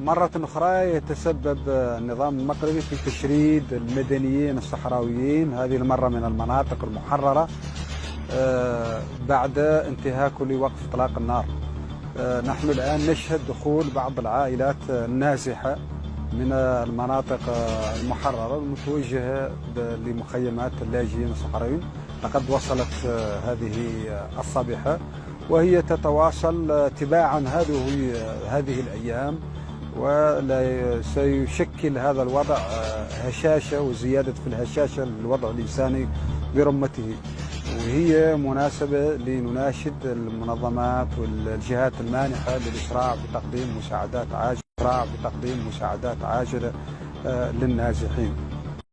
مرة أخرى يتسبب النظام المغربي في تشريد المدنيين الصحراويين، هذه المرة من المناطق المحررة بعد انتهاك لوقف إطلاق النار. نحن الآن نشهد دخول بعض العائلات النازحة من المناطق المحررة المتوجهة لمخيمات اللاجئين الصحراويين. لقد وصلت هذه الصبيحة وهي تتواصل تباعا هذه الأيام، وسيشكل هذا الوضع هشاشة وزيادة في الهشاشة للوضع الإنساني برمته، وهي مناسبة لنناشد المنظمات والجهات المانحة للإسراع بتقديم مساعدات عاجلة للنازحين.